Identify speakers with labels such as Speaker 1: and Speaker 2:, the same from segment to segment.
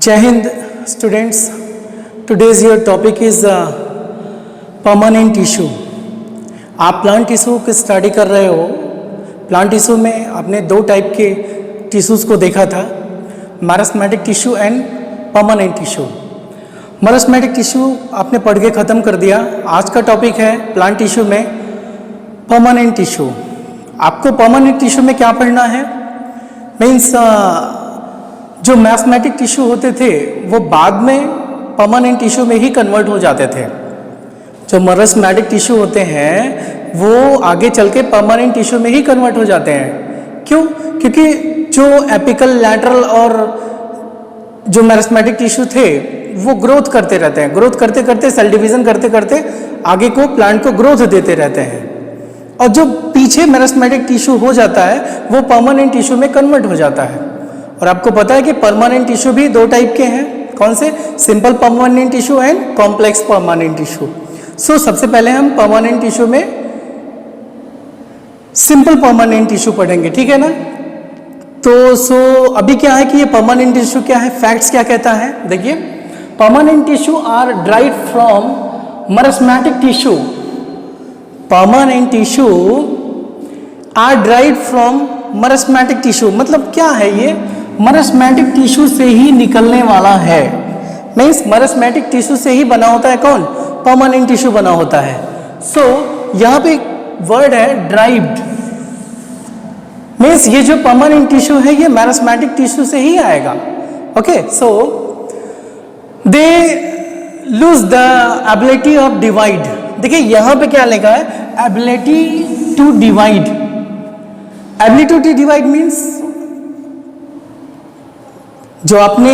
Speaker 1: जय Hind students, today's your topic is permanent tissue. आप plant tissue की स्टडी कर रहे हो। प्लांट टिश्यू में आपने दो टाइप के टिश्यूज़ को देखा था, meristematic tissue and permanent tissue. Meristematic tissue आपने पढ़ के ख़त्म कर दिया। आज का टॉपिक है प्लांट टिश्यू में परमानेंट टिश्यू। आपको परमानेंट टिश्यू में क्या पढ़ना है, मीन्स जो मैरिस्मेटिक टिश्यू होते थे वो बाद में परमानेंट टिश्यू में ही कन्वर्ट हो जाते थे। जो मैरिस्मेटिक टिश्यू होते हैं वो आगे चल के परमानेंट टिश्यू में ही कन्वर्ट हो जाते हैं। क्यों? क्योंकि जो एपिकल, लैटरल और जो मैरिस्मेटिक टिश्यू थे वो ग्रोथ करते रहते हैं। ग्रोथ करते करते, सेल डिवीजन करते करते आगे को प्लांट को ग्रोथ देते रहते हैं। और जो पीछे मैरिस्मेटिक टिश्यू हो जाता है वो परमानेंट टिश्यू में कन्वर्ट हो जाता है। और आपको पता है कि परमानेंट टिश्यू भी दो टाइप के हैं। कौन से? Simple permanent tissue and complex permanent tissue. So सबसे पहले हम परमानेंट टिश्यू में सिंपल परमानेंट टिश्यू पढ़ेंगे, ठीक है ना। तो अभी क्या है कि ये परमानेंट टिश्यू क्या है, फैक्ट्स क्या कहता है, देखिए। Permanent tissue are derived from meristematic tissue. Permanent tissue are derived from meristematic tissue. मतलब क्या है ये? मैरिस्मेटिक टिश्यू से ही निकलने वाला है। मीन्स मैरिस्मेटिक टिश्यू से ही बना होता है कौन? परमानेंट टिश्यू बना होता है। सो यहाँ पे वर्ड है ड्राइव्ड, मीन्स ये जो परमानेंट टिश्यू है ये मैरिस्मेटिक टिश्यू से ही आएगा। Okay, so they lose the ability of divide. देखिए यहाँ पे क्या लिखा है, एबिलिटी टू डिवाइड। एबिलिटी टू डिवाइड मीन्स जो आपने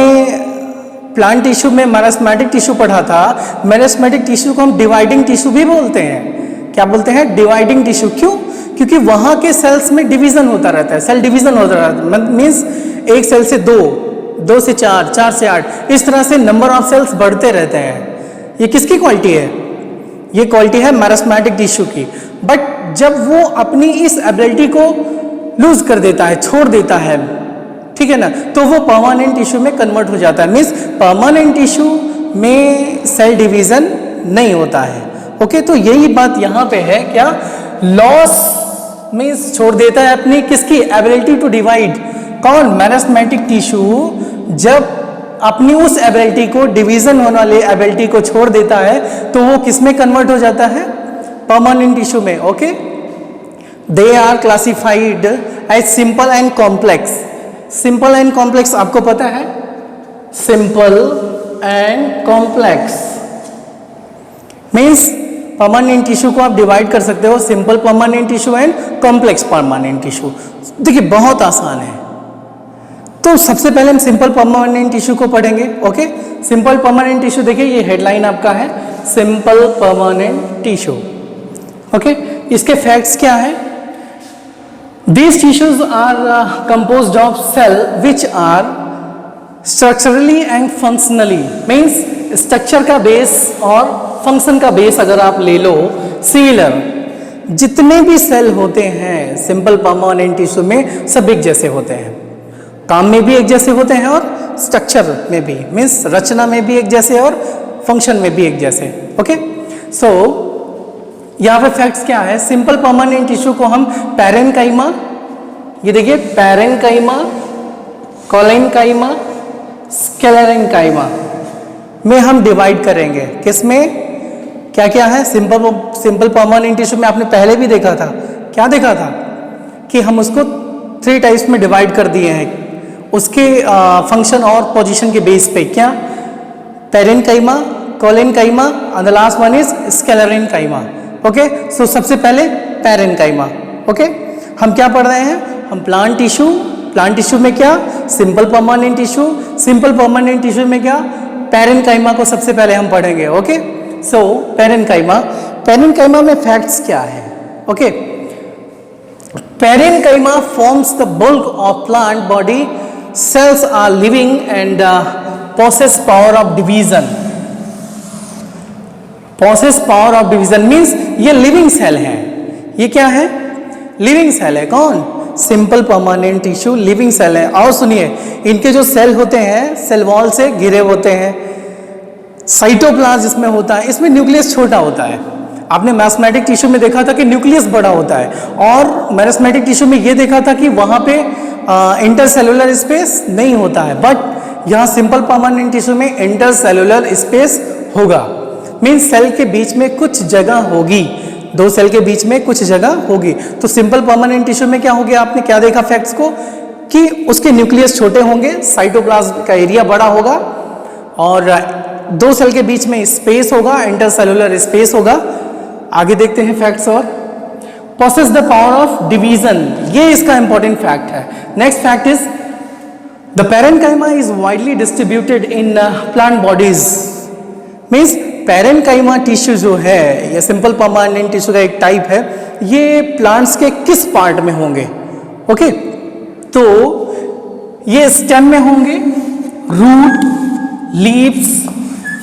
Speaker 1: प्लांट टिश्यू में मैरिस्मेटिक टिश्यू पढ़ा था, मैरिस्मेटिक टिश्यू को हम डिवाइडिंग टिश्यू भी बोलते हैं। क्या बोलते हैं? Dividing tissue. क्यों? क्योंकि वहां के सेल्स में डिवीजन होता रहता है, सेल डिवीजन होता रहता है। मीन्स एक सेल से दो से चार, चार से आठ, इस तरह से नंबर ऑफ सेल्स बढ़ते रहते हैं। ये किसकी क्वालिटी है? ये क्वालिटी है मैरिस्मेटिक टिश्यू की। बट जब वो अपनी इस एबिलिटी को लूज कर देता है, छोड़ देता है, ठीक है ना, तो वो परमानेंट टिश्यू में कन्वर्ट हो जाता है। मीन्स परमानेंट टिश्यू में सेल डिवीजन नहीं होता है। ओके, तो यही बात यहाँ पे है। क्या? लॉस मीन्स छोड़ देता है अपनी किसकी? Ability to divide. कौन? मैरिस्मेटिक टिश्यू जब अपनी उस एबिलिटी को, डिवीजन होने वाली एबिलिटी को छोड़ देता है तो वो किस में कन्वर्ट हो जाता है? परमानेंट टिश्यू में। Okay, they are classified as simple and complex. Simple and complex आपको पता है, simple and complex means permanent tissue को आप डिवाइड कर सकते हो simple permanent tissue and complex permanent tissue. देखिए बहुत आसान है। तो सबसे पहले हम सिंपल परमानेंट टिश्यू को पढ़ेंगे। ओके, सिंपल परमानेंट टिश्यू, देखिए ये हेडलाइन आपका है, सिंपल परमानेंट टिश्यू। ओके, इसके फैक्ट्स क्या है? These tissues are composed of cell which are structurally and functionally, means structure का बेस और फंक्शन का बेस अगर आप ले लो सिमिलर। जितने भी सेल होते हैं सिंपल परमानेंट टिश्यू में सब एक जैसे होते हैं, काम में भी एक जैसे होते हैं और स्ट्रक्चर में भी, मीन्स रचना में भी एक जैसे और फंक्शन में भी एक जैसे। ओके, सो यहाँ पे फैक्ट्स क्या है? सिंपल परमानेंट टिश्यू को हम पैरेन्काइमा, ये देखिए पैरेन्काइमा, कोलेन्काइमा, स्क्लेरेन्काइमा में हम डिवाइड करेंगे। किसमें? क्या क्या है? सिंपल परमानेंट टिश्यू में आपने पहले भी देखा था। क्या देखा था? कि हम उसको 3 टाइप्स में डिवाइड कर दिए हैं उसके फंक्शन और पोजीशन के बेस पे। क्या? Parenchyma, collenchyma and the last one is sclerenchyma. Okay, so सबसे पहले पैरेन्काइमा। ओके, हम क्या पढ़ रहे हैं? हम प्लांट टिश्यू। प्लांट टिश्यू में क्या? Simple permanent tissue. Simple permanent tissue में क्या? पैरेन्काइमा को सबसे पहले हम पढ़ेंगे। Okay, so parenchyma. पैरेन्काइमा में फैक्ट्स क्या है? Okay, parenchyma forms the bulk of plant body. Cells are living and possess power of division. Possess power of division means ये लिविंग सेल है। ये क्या है? लिविंग सेल है। कौन? Simple permanent tissue living cell है। और सुनिए, इनके जो सेल होते हैं सेल वॉल से घिरे होते हैं। साइटोप्लाज्म जिसमें होता है, इसमें न्यूक्लियस छोटा होता है। आपने मैस्मेटिक टिश्यू में देखा था कि न्यूक्लियस बड़ा होता है, और मैस्मेटिक टिश्यू में ये देखा था कि वहाँ पे इंटरसेलुलर स्पेस नहीं होता है। बट यहाँ सिंपल परमानेंट टिश्यू में इंटरसेलुलर स्पेस होगा। मीन्स सेल के बीच में कुछ जगह होगी, दो सेल के बीच में कुछ जगह होगी। तो सिंपल परमानेंट टिश्यू में क्या हो गया, आपने क्या देखा फैक्ट्स को, कि उसके न्यूक्लियस छोटे होंगे, साइटोप्लाज्म का एरिया बड़ा होगा, और दो सेल के बीच में स्पेस होगा, इंटरसेलुलर स्पेस होगा। आगे देखते हैं फैक्ट्स और possess the power of division, ये इसका इंपॉर्टेंट फैक्ट है। Next fact is the parenchyma is widely distributed in plant bodies. Means parenchyma tissue जो है, ये सिंपल परमानेंट टिश्यू का एक टाइप है, ये प्लांट्स के किस पार्ट में होंगे? ओके, तो ये स्टेम में होंगे, रूट, लीव्स,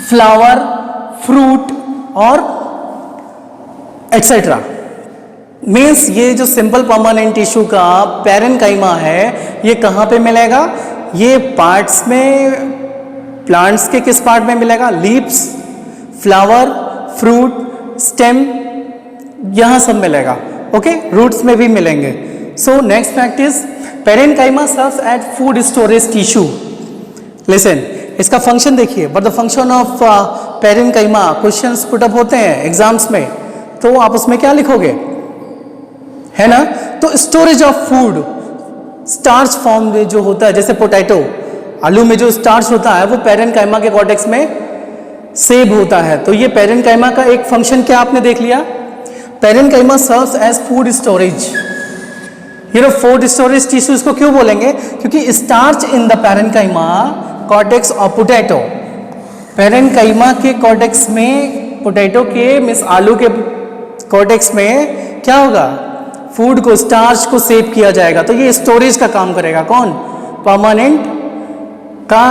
Speaker 1: फ्लावर, फ्रूट और एक्सेट्रा। मीन्स ये जो सिंपल परमानेंट टिश्यू का पैरेन्काइमा है, ये कहाँ पे मिलेगा? ये पार्ट्स में, प्लांट्स के किस पार्ट में मिलेगा? लीव्स, फ्लावर, फ्रूट, स्टेम, यहाँ सब मिलेगा। ओके, रूट्स में भी मिलेंगे। So next fact is parenchyma serves as food storage tissue. Listen, इसका फंक्शन देखिए। But the function of parenchyma, questions put up होते हैं एग्जाम्स में, तो आप उसमें क्या लिखोगे, है ना? तो storage of food, starch form में जो होता है, जैसे पोटैटो, आलू में जो स्टार्च होता है वो पैरेन्काइमा के कॉर्टेक्स में सेव होता है। तो ये पैरेन्काइमा का एक फंक्शन क्या आपने देख लिया, parenchyma serves as food storage. ये लो फूड स्टोरेज टिश्यू इसको क्यों बोलेंगे? क्योंकि starch in the parenchyma cortex of potato, parenchyma के कॉर्टेक्स में, पोटैटो के मीन्स आलू के कॉर्टेक्स में क्या होगा? फूड को, स्टार्च को सेव किया जाएगा। तो ये स्टोरेज का काम करेगा। कौन? परमानेंट का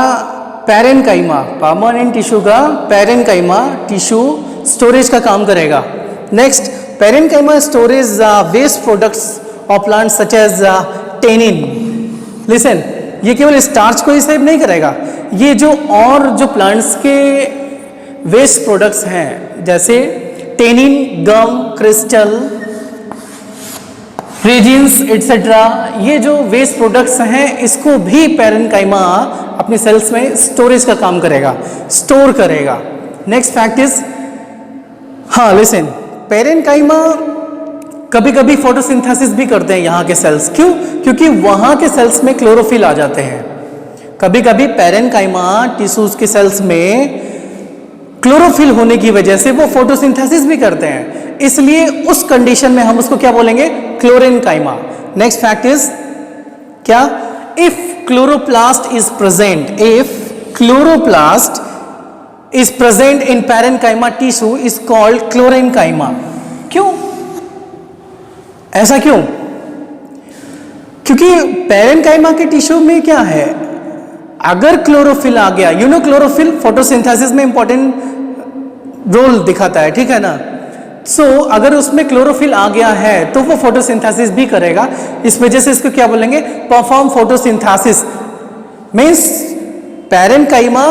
Speaker 1: पैरेन्काइमा, परमानेंट टिश्यू का पैरेन्काइमा टिश्यू स्टोरेज का काम करेगा। Next, parenchyma storage waste products of plant such as tannin. Listen, ये केवल स्टार्च को ही सेव नहीं करेगा, ये जो और जो प्लांट्स के वेस्ट प्रोडक्ट्स हैं, जैसे टेनिन, गम, क्रिस्टल, रेजिन्स एटसेट्रा, ये जो वेस्ट प्रोडक्ट्स हैं, इसको भी पैरेन्काइमा अपने सेल्स में स्टोरेज का काम करेगा, स्टोर करेगा। नेक्स्ट फैक्ट इज, हाँ लिसन, पैरेन्काइमा कभी कभी फोटोसिंथेसिस भी करते हैं यहाँ के सेल्स। क्यों? क्योंकि वहाँ के सेल्स में क्लोरोफिल आ जाते हैं। कभी कभी पैरेन्काइमा टिश्यूज के सेल्स में क्लोरोफिल होने की वजह से वो फोटोसिंथेसिस भी करते हैं, इसलिए उस कंडीशन में हम उसको क्या बोलेंगे? क्लोरेन्काइमा। नेक्स्ट फैक्ट इज क्या? If chloroplast is present, if chloroplast is present in parenchyma tissue is called क्लोरेन्काइमा। क्यों? ऐसा क्यों? क्योंकि पैरेन्काइमा के टिश्यू में क्या है, अगर क्लोरोफिल आ गया, यू नो क्लोरोफिल फोटोसिंथेसिस में इंपॉर्टेंट रोल दिखाता है, ठीक है ना? सो अगर उसमें क्लोरोफिल आ गया है तो वो फोटोसिंथेसिस भी करेगा। इस वजह से इसको क्या बोलेंगे? Perform photosynthesis. Means parenchyma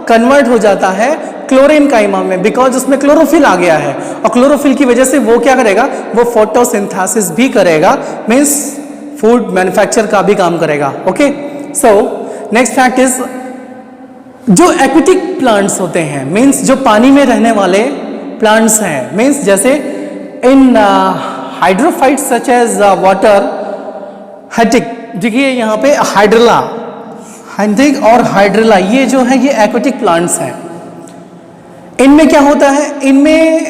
Speaker 1: convert हो जाता है क्लोरेन्काइमा में, बिकॉज उसमें क्लोरोफिल आ गया है, और क्लोरोफिल की वजह से वो क्या करेगा? वो फोटोसिंथेसिस भी करेगा, मीन्स फूड मैन्युफैक्चर का भी काम करेगा। Okay, so next fact is, जो एक्वेटिक प्लांट्स होते हैं, मीन्स जो पानी में रहने वाले प्लांट्स हैं, मीन्स जैसे इन हाइड्रोफाइट्स सच एज वाटर हेटिक, देखिए यहाँ पे हाइड्रला, हेंथिक और हाइड्रला, ये जो है ये एक्वेटिक प्लांट्स हैं। इनमें क्या होता है? इनमें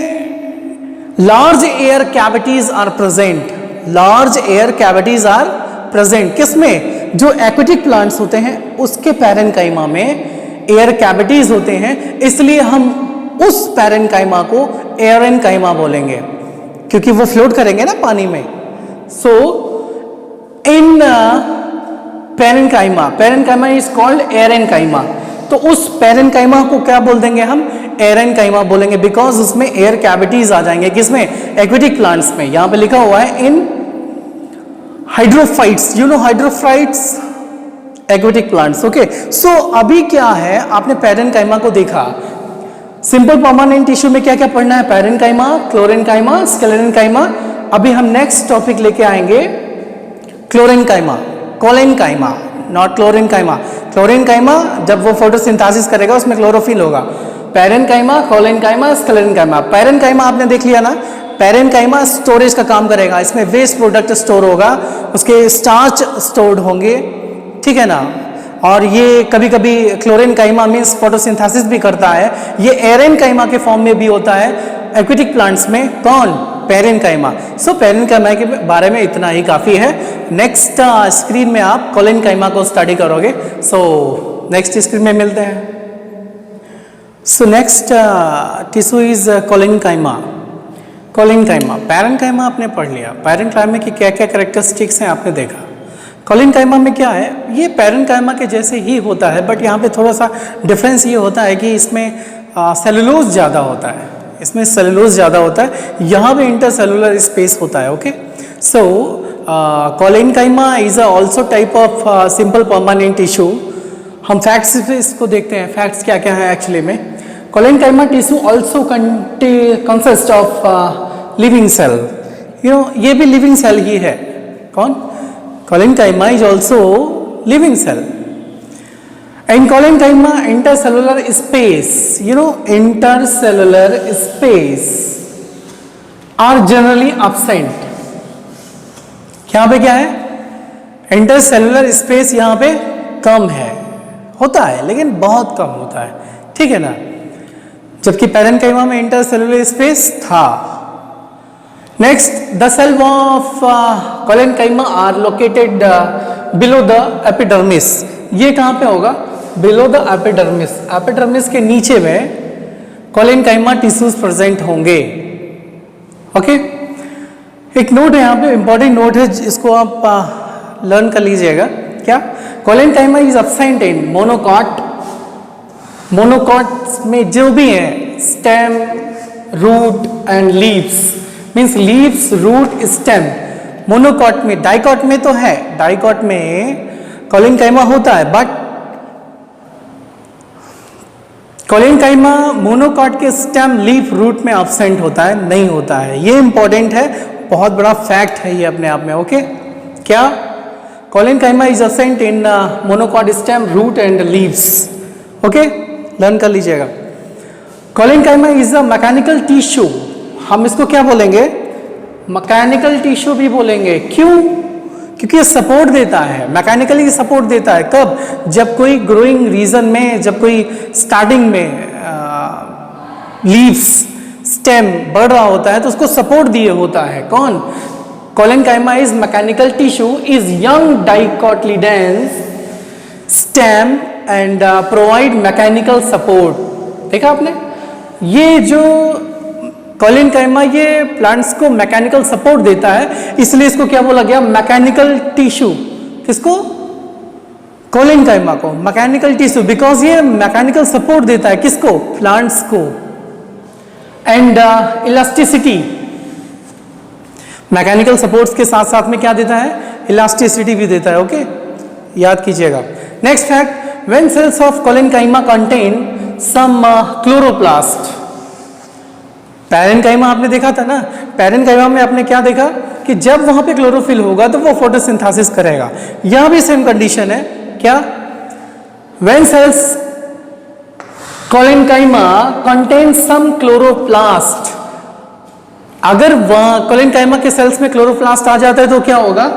Speaker 1: large air cavities are present, large air cavities are present. किसमें? जो एक्वेटिक प्लांट्स होते हैं उसके पैरेन्काइमा में एयर कैविटीज होते हैं, इसलिए हम उस पैरेन्काइमा को एरेन्काइमा बोलेंगे, क्योंकि वो फ्लोट करेंगे ना पानी में। So in parenchyma, parenchyma is called aerenchyma. तो उस पैरेन्काइमा को क्या बोल देंगे हम? एरेन्काइमा बोलेंगे, बिकॉज उसमें एयर कैविटीज आ जाएंगे। किसमें? एक्वेटिक प्लांट्स में। यहां पे लिखा हुआ है in hydrophytes, you know hydrophytes, aquatic plants. Okay, so अभी क्या है, आपने पैरेनकाइमा को देखा। सिंपल परमानेंट टिश्यू में क्या क्या पढ़ना है? Parenchyma, chlorenchyma, sclerenchyma. अभी हम नेक्स्ट टॉपिक लेके आएंगे chlorenchyma, collenchyma, not chlorenchyma. Chlorenchyma जब वो फोटोसिंथेसिस करेगा उसमें क्लोरोफिल होगा। Parenchyma, collenchyma, sclerenchyma. पैरेनकाइमा आपने देख लिया ना, पैरेनकाइमा स्टोरेज का काम करेगा, इसमें वेस्ट प्रोडक्ट स्टोर होगा, उसके स्टार्च स्टोर्ड होंगे, ठीक है ना। और ये कभी कभी क्लोरेनकाइमा मीन्स फोटोसिंथेसिस भी करता है। ये एरेनकाइमा के फॉर्म में भी होता है एक्वेटिक प्लांट्स में। कौन? पैरेनकाइमा। सो पैरेनकाइमा के बारे में इतना ही काफ़ी है। नेक्स्ट स्क्रीन में आप कोलेनकाइमा को स्टडी करोगे। सो नेक्स्ट स्क्रीन में मिलते हैं। So next tissue is collenchyma. Collenchyma, parenchyma आपने पढ़ लिया, पैरेनकाइमा की क्या क्या कैरेक्टरिस्टिक्स हैं आपने देखा। कोलेनकाइमा में क्या है, ये पैरेनकाइमा के जैसे ही होता है, बट यहाँ पे थोड़ा सा डिफरेंस ये होता है कि इसमें सेलुलोज ज़्यादा होता है, इसमें सेलुलोज ज़्यादा होता है, यहाँ पे इंटरसेलुलर स्पेस होता है। Okay, so collenchyma is also type of simple permanent tissue. हम फैक्ट्स इसको देखते हैं, फैक्ट्स क्या क्या है एक्चुअली में। Collenchyma tissue also consist of living cell, you know, ये भी लिविंग सेल ही है। कौन? Collenchyma is also living cell. In collenchyma intercellular space, you know, intercellular space are generally absent. यहाँ पे क्या है? Intercellular space यहाँ पे कम है, होता है लेकिन बहुत कम होता है, ठीक है ना। जबकि पैरेनकाइमा में इंटरसेलुलर स्पेस था। Next, the cell of collenchyma are located below the epidermis. ये कहाँ पे होगा? Below the epidermis. एपिडर्मिस के नीचे में कोलेनकाइमा टिश्यूज प्रेजेंट होंगे। ओके, एक नोट है यहाँ पे, इंपॉर्टेंट नोट है, इसको आप लर्न कर लीजिएगा। क्या? Collenchyma is absent in monocot. Monocot में जो भी है, stem, root and leaves, means leaves, root, stem. Monocot में, डाइकॉट में तो है, डाइकॉट में कोलेनकाइमा होता है, बट कोलेनकाइमा मोनोकॉट के स्टेम, लीफ, रूट में एब्सेंट होता है, नहीं होता है। ये इंपॉर्टेंट है, बहुत बड़ा फैक्ट है ये अपने आप में। ओके, क्या? Collenchyma is absent in monocot, stem, root and leaves. Okay, learn कर लीजिएगा। Collenchyma is a mechanical tissue. हम इसको क्या बोलेंगे? मैकेनिकल टिश्यू भी बोलेंगे। क्यों? क्योंकि ये सपोर्ट देता है, मैकेनिकली सपोर्ट देता है। कब? जब कोई ग्रोइंग रीजन में, जब कोई स्टार्टिंग में लीव्स, स्टेम बढ़ रहा होता है तो उसको सपोर्ट दिए होता है। कौन? Collenchyma is mechanical tissue, is young dicotyledons stem and provide mechanical support. देखा आपने? ये जो कोलेनकाइमा ये प्लांट्स को मैकेनिकल सपोर्ट देता है, इसलिए इसको क्या बोला गया? Mechanical tissue. किसको? कोलेनकाइमा को मैकेनिकल टिश्यू, बिकॉज ये मैकेनिकल सपोर्ट देता है। किसको? प्लांट्स को। एंड इलास्टिसिटी, मैकेनिकल सपोर्ट्स के साथ साथ में क्या देता है? इलास्टिसिटी भी देता है। ओके, याद कीजिएगा। Next fact, when cells of collenchyma contain some chloroplast. Parenchyma आपने देखा था ना, पैरेनकाइमा में आपने क्या देखा कि जब वहां पे क्लोरोफिल होगा तो वो फोटोसिंथेसिस करेगा। यहां भी सेम कंडीशन है। क्या? When cells collenchyma contain some chloroplast, अगर वहां कोलेनकाइमा के सेल्स में क्लोरोप्लास्ट आ जाता है तो क्या होगा?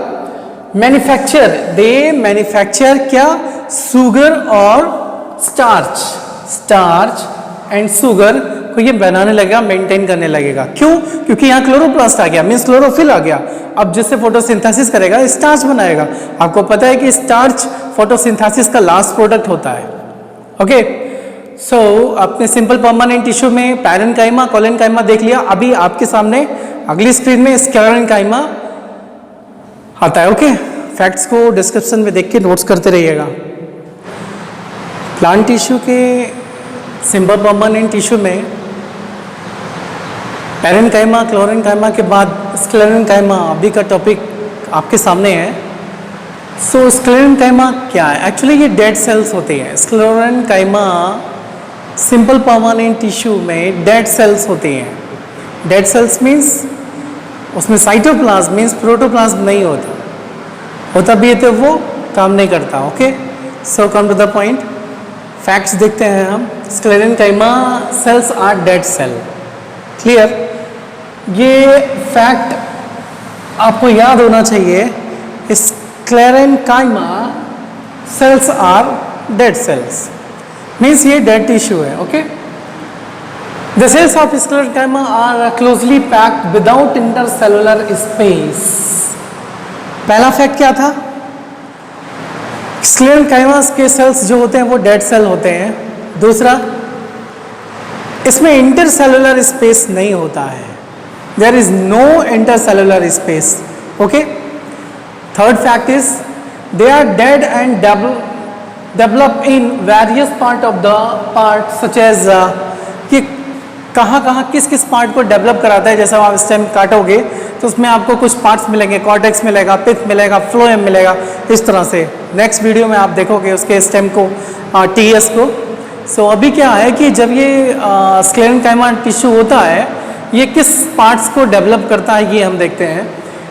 Speaker 1: मैन्युफैक्चर, दे मैन्युफैक्चर क्या? शुगर और स्टार्च, स्टार्च एंड शुगर को ये बनाने लगेगा, मेंटेन करने लगेगा। क्यों? क्योंकि यहाँ क्लोरोप्लास्ट आ गया, मीन्स क्लोरोफिल आ गया। अब जिससे फोटोसिंथेसिस करेगा, स्टार्च बनाएगा। आपको पता है कि स्टार्च फोटोसिंथेसिस का लास्ट प्रोडक्ट होता है। ओके, सो अपने सिंपल परमानेंट टिश्यू में पैरेनकाइमा, कोलेनकाइमा देख लिया। अभी आपके सामने अगली स्क्रीन में स्क्लेरेनकाइमा आता है। ओके, फैक्ट्स को डिस्क्रिप्शन में देख के नोट्स करते रहिएगा। प्लांट टिश्यू के सिंपल परमानेंट टिश्यू में पैरेनकाइमा, क्लोरेनकाइमा के बाद स्क्लेरेनकाइमा अभी का टॉपिक आपके सामने है। सो स्क्लेरेनकाइमा क्या है? एक्चुअली ये डेड सेल्स होते हैं। स्क्लेरेनकाइमा सिंपल परमानेंट टिश्यू में डेड सेल्स होते हैं। डेड सेल्स मीन्स उसमें साइटोप्लाज्म मीन्स प्रोटोप्लाज्म नहीं होता भी है तो वो काम नहीं करता। Okay, so come to the point, facts देखते हैं हम। Sclerenchyma cells are dead cell. Clear? ये फैक्ट आपको याद होना चाहिए। Sclerenchyma cells are dead cells means ये डेड टिश्यू है। Okay, The cells of sclerenchyma are closely packed without intercellular space. पहला फैक्ट क्या था? स्क्लेरेनकाइमा के सेल्स जो होते हैं वो डेड सेल होते हैं। दूसरा, इसमें इंटरसेलुलर स्पेस नहीं होता है। There is no intercellular space. Okay, third fact is they are dead and develop in various part of the part such as कि कहाँ किस किस पार्ट को डेवलप कराता है। जैसे आप स्टेम काटोगे तो उसमें आपको कुछ पार्ट्स मिलेंगे, कॉर्टेक्स मिलेगा, पिथ मिलेगा, फ्लोएम मिलेगा, इस तरह से। नेक्स्ट वीडियो में आप देखोगे उसके स्टेम को, टीएस को। सो अभी क्या है कि जब ये स्क्लेरेनकाइमा टिश्यू होता है, ये किस पार्ट्स को डेवलप करता है ये हम देखते हैं।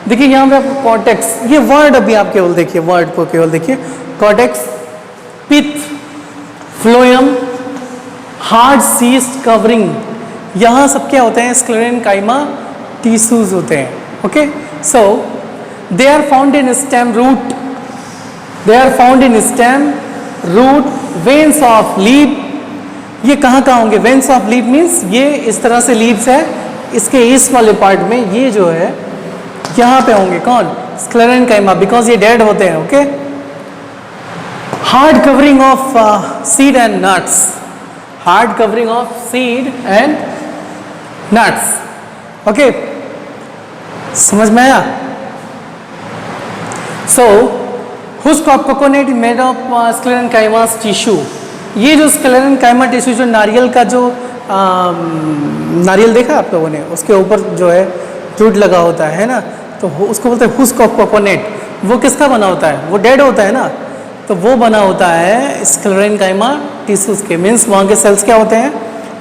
Speaker 1: देखिए यहाँ पे आपको कॉर्टेक्स, ये वर्ड अभी आप केवल देखिए, वर्ड को केवल देखिए। Cortex, pith, phloem, hard seeds covering, यहाँ सब क्या होते हैं? स्क्लेरेनकाइमा टिश्यूज होते हैं। Okay, so they are found in stem root, they are found in stem root, veins of leaf. ये कहाँ होंगे? वेन्स ऑफ लीफ मीन्स ये इस तरह से लीव्स है, इसके इस वाले पार्ट में ये जो है यहाँ पे होंगे। कौन? स्क्लेरेनकाइमा, बिकॉज ये डेड होते हैं। Okay, hard covering of seed and nuts, hard covering of seed and nuts. Okay, समझ में आया? So husk of coconut made of sclerenchyma tissue. ये जो स्क्लेरेनकाइमा टिश्यू जो नारियल का जो नारियल देखा आप लोगों ने, उसके ऊपर जो है जूट लगा होता है ना, तो उसको बोलते हैं हुस्क ऑफ कोकोनट। वो किसका बना होता है? वो डेड होता है ना, तो वो बना होता है स्क्लेरेनकाइमा टिश्यूज के। मीन्स वहाँ के सेल्स क्या होते हैं?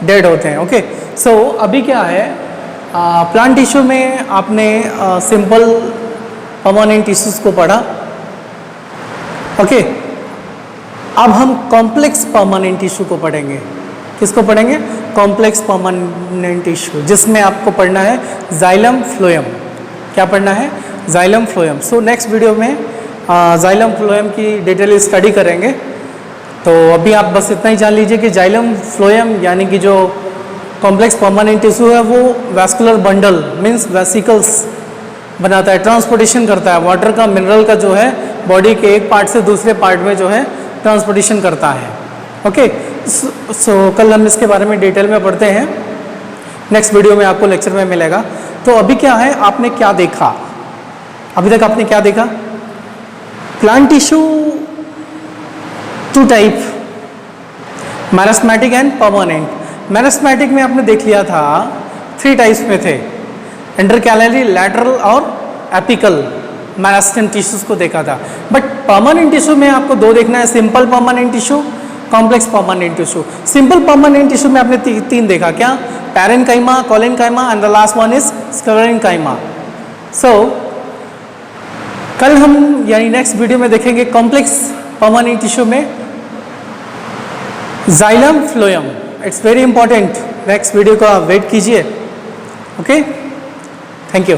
Speaker 1: डेड होते हैं। ओके, सो अभी क्या है, प्लांट टिश्यू में आपने सिंपल परमानेंट टिश्यूज को पढ़ा। ओके, अब हम कॉम्प्लेक्स परमानेंट टिश्यू को पढ़ेंगे। किसको पढ़ेंगे? कॉम्प्लेक्स परमानेंट टिश्यू, जिसमें आपको पढ़ना है जाइलम फ्लोएम। क्या पढ़ना है? Xylem phloem. So next video में जाइलम फ्लोएम की डिटेल स्टडी करेंगे। तो अभी आप बस इतना ही जान लीजिए कि जाइलम फ्लोएम यानी कि जो कॉम्प्लेक्स परमानेंट टिश्यू है वो वैस्कुलर बंडल मीन्स वेसिकल्स बनाता है, ट्रांसपोर्टेशन करता है वाटर का, मिनरल का जो है बॉडी के एक पार्ट से दूसरे पार्ट में जो है ट्रांसपोर्टेशन करता है। ओके, सो कल हम इसके बारे में डिटेल में पढ़ते हैं। नेक्स्ट वीडियो में आपको लेक्चर में मिलेगा। तो अभी क्या है, आपने क्या देखा? अभी तक आपने क्या देखा? Plant tissue two type, meristematic and permanent. Meristematic में आपने देख लिया था 3 टाइप्स में थे, इंटरकैलरी, लैटरल और एपिकल मेरिस्टेम टिश्यूज को देखा था। बट परमानेंट टिश्यू में आपको 2 देखना है, simple permanent tissue, complex permanent tissue. Simple permanent tissue में आपने 3 देखा, क्या? Parenchyma, collenchyma and the last one is sclerenchyma. So कल हम यानी नेक्स्ट वीडियो में देखेंगे कॉम्प्लेक्स परमानेंट टिश्यू में xylem phloem. It's very important. Next video का वेट कीजिए। Okay, thank you.